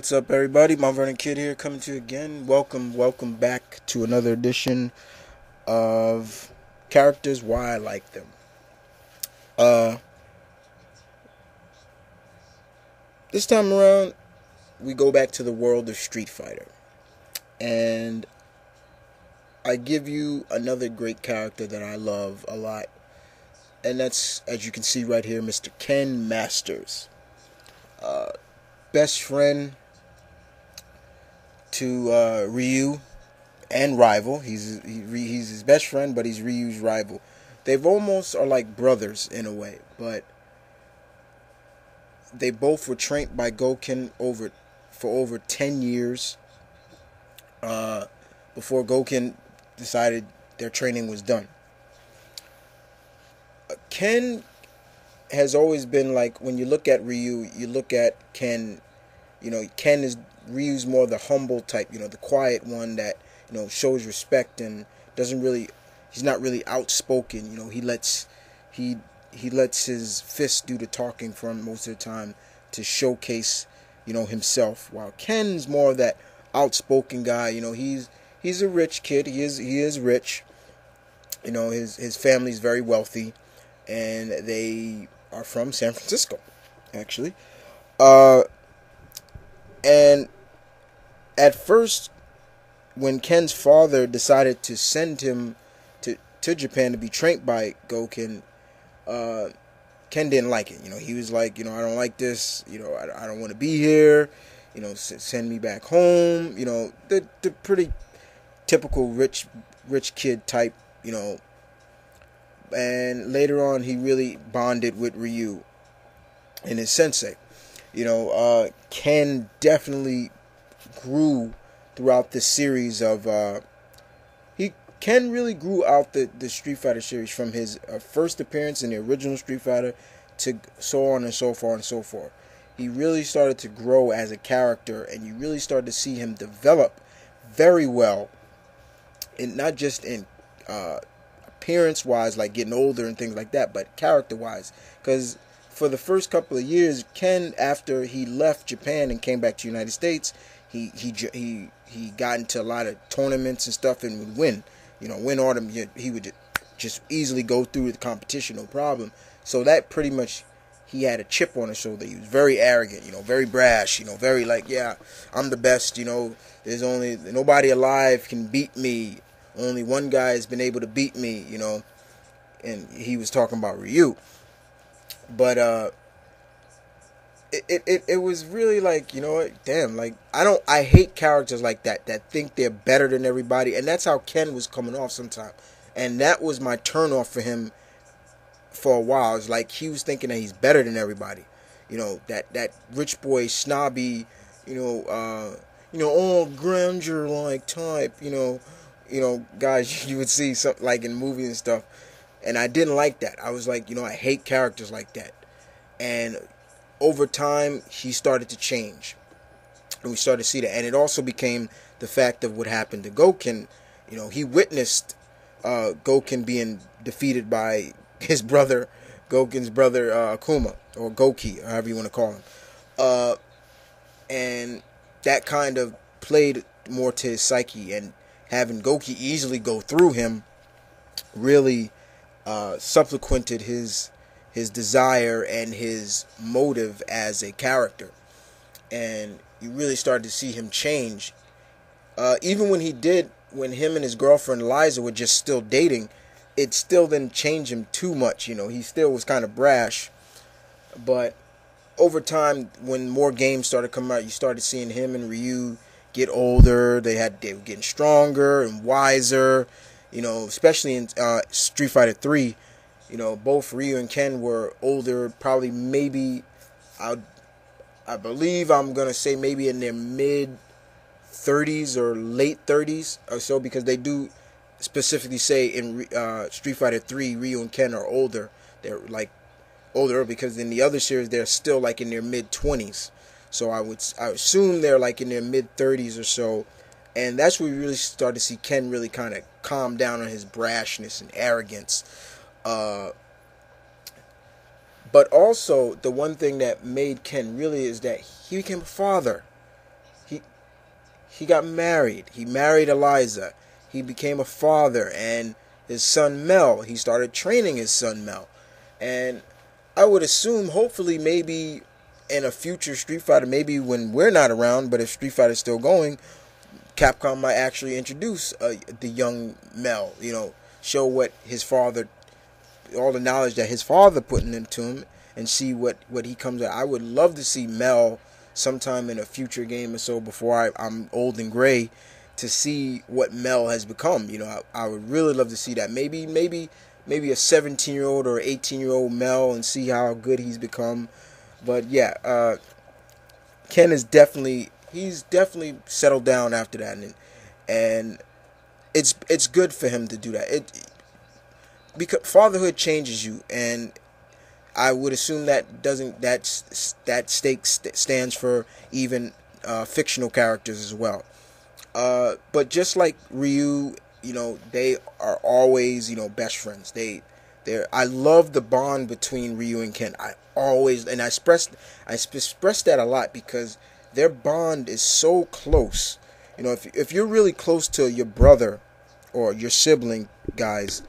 What's up, everybody? Mount Vernon Kid here, coming to you again. Welcome back to another edition of Characters Why I Like Them. Uh, this time around, we go back to the world of Street Fighter, and I give you another great character that I love a lot, and that's, as you can see right here, Mr. Ken Masters. Best friend to Ryu and rival. He's his best friend, but he's Ryu's rival. They've almost are like brothers in a way, but they both were trained by Goken for over 10 years before Goken decided their training was done. Ken has always been like, when you look at Ryu, you look at Ken. Ken is Ryu's more the humble type, the quiet one that, shows respect and he's not really outspoken. He lets his fists do the talking for him most of the time to showcase, himself. While Ken's more of that outspoken guy. He's a rich kid. He is rich. His family's very wealthy, and they are from San Francisco, actually. And at first, when Ken's father decided to send him to Japan to be trained by Goken, Ken didn't like it. He was like, I don't like this. I don't want to be here. Send me back home. The pretty typical rich kid type. And later on, he really bonded with Ryu and his sensei. Ken definitely grew throughout the series of Ken really grew out the Street Fighter series from his first appearance in the original Street Fighter to so on and so far and so forth. He really started to grow as a character, and you really started to see him develop very well, and not just in appearance wise, like getting older and things like that, but character wise. Because for the first couple of years, Ken, after he left Japan and came back to the United States, he got into a lot of tournaments and stuff and would win. Win all them. He would just easily go through the competition, no problem. So that pretty much, he had a chip on his shoulder. He was very arrogant, very brash, very like, yeah, I'm the best. There's only nobody alive can beat me. Only one guy has been able to beat me. And he was talking about Ryu. But it was really like, damn, like I hate characters like that think they're better than everybody, and that's how Ken was coming off sometimes, and that was my turn off for him for a while. It's like he was thinking that he's better than everybody, that rich boy snobby, all grandeur like type, guys you would see something like in movies and stuff. And I didn't like that. I was like, I hate characters like that. And over time, he started to change. And we started to see that. And it also became the fact of what happened to Goken. He witnessed Goken being defeated by his brother, Goken's brother, Akuma, or Goki, however you want to call him. And that kind of played more to his psyche. And having Goki easily go through him really supplemented his desire and his motive as a character, and you really started to see him change. Even when him and his girlfriend Liza were just still dating, it still didn't change him too much. He still was kind of brash, but over time, when more games started coming out, you started seeing him and Ryu get older. They were getting stronger and wiser. Especially in Street Fighter 3, both Ryu and Ken were older, probably maybe, I believe I'm going to say maybe in their mid-30s or late 30s or so, because they do specifically say in Street Fighter 3, Ryu and Ken are older. They're like older because in the other series, they're still like in their mid-20s. So I assume they're like in their mid-30s or so. And that's where we really started to see Ken really kind of calm down on his brashness and arrogance. But also, the one thing that made Ken really is that he became a father. he got married. He married Eliza. He became a father, and his son Mel, he started training his son Mel. And I would assume, hopefully, maybe in a future Street Fighter, maybe when we're not around, but if Street Fighter's still going, Capcom might actually introduce the young Mel, show what his father, all the knowledge that his father putting into him, and see what he comes at. I would love to see Mel sometime in a future game or so before I'm old and gray, to see what Mel has become. I would really love to see that. Maybe a 17-year-old or 18-year-old Mel, and see how good he's become. But yeah, Ken is he's definitely settled down after that, and it's good for him to do that. Because fatherhood changes you, and I would assume that stake stands for even fictional characters as well. But just like Ryu, they are always, best friends. I love the bond between Ryu and Ken. I express that a lot, because their bond is so close. If you're really close to your brother or your sibling, guys,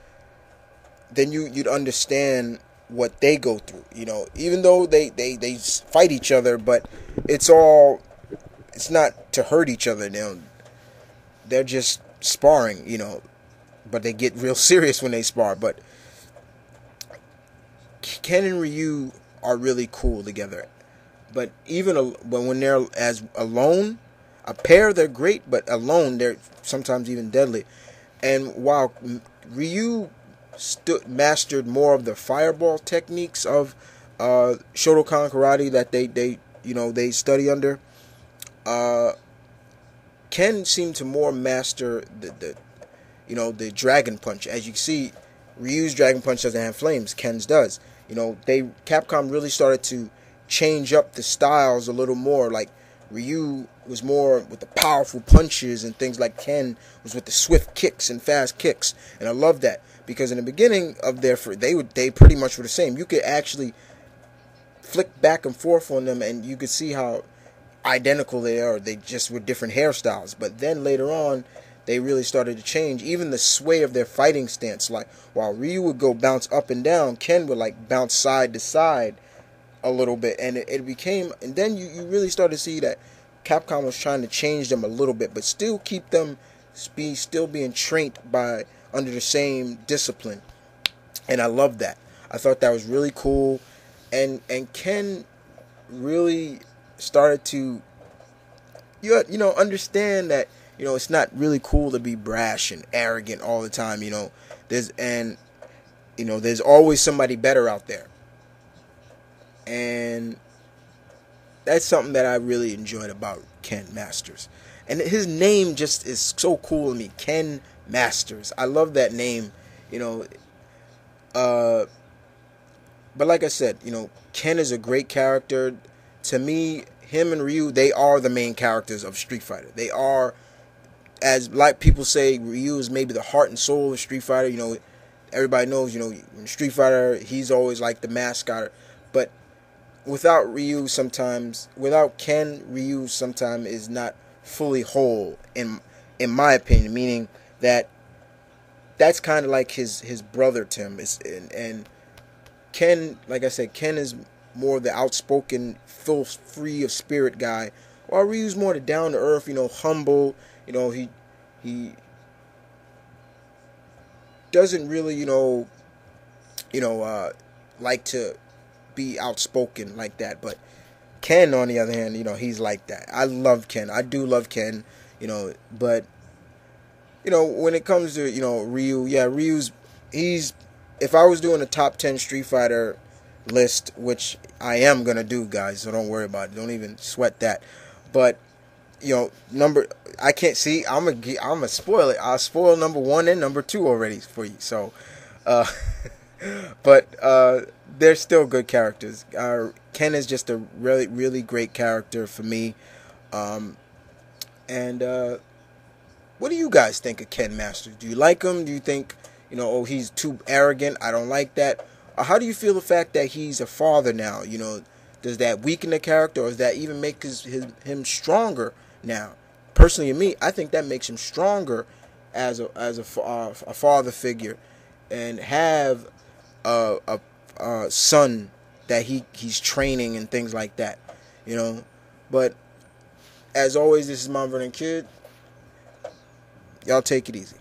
then you'd understand what they go through. Even though they fight each other, but it's not to hurt each other. They're just sparring, but they get real serious when they spar. But Ken and Ryu are really cool together. But when they're as alone, a pair, they're great, but alone they're sometimes even deadly. And while Ryu mastered more of the fireball techniques of Shotokan karate that they study under, Ken seemed to more master the dragon punch. As you can see, Ryu's dragon punch doesn't have flames. Ken's does. Capcom really started to change up the styles a little more. Like, Ryu was more with the powerful punches and things, like Ken was with the swift kicks and fast kicks. And I love that, because in the beginning of they pretty much were the same. You could actually flick back and forth on them, and you could see how identical they are. They just were different hairstyles. But then later on, they really started to change. Even the sway of their fighting stance. Like, while Ryu would go bounce up and down, Ken would bounce side to side a little bit. And it became, and then you really started to see that Capcom was trying to change them a little bit, but still keep them still being trained under the same discipline. And I love that. I thought that was really cool. And Ken really started to understand that it's not really cool to be brash and arrogant all the time. There's always somebody better out there. And that's something that I really enjoyed about Ken Masters. And his name just is so cool to me. Ken Masters. I love that name. But like I said, Ken is a great character. To me, him and Ryu, they are the main characters of Street Fighter. They are, as like people say, Ryu is maybe the heart and soul of Street Fighter. Everybody knows, in Street Fighter, he's always like the mascot. But without Ken, Ryu sometimes is not fully whole, in my opinion. Meaning that's kind of like his brother to him. And Ken, like I said, Ken is more the outspoken, feel free of spirit guy, while Ryu's more the down to earth, humble. He doesn't really, like to be outspoken like that. But Ken, on the other hand, he's like that. I love Ken. I do love Ken. But when it comes to Ryu, yeah, he's. If I was doing a top 10 Street Fighter list, which I am gonna do, guys, so don't worry about it. Don't even sweat that. But I can't see. I'm gonna spoil it. I'll spoil number 1 and number 2 already for you. So, but they're still good characters. Ken is just a really, really great character for me. And what do you guys think of Ken Masters? Do you like him? Do you think he's too arrogant? I don't like that. How do you feel the fact that he's a father now? Does that weaken the character, or does that even make him stronger now? personally, to me, I think that makes him stronger as a father figure, and have a son that he's training and things like that, you know. But as always, this is Mount Vernon Kid. Y'all take it easy.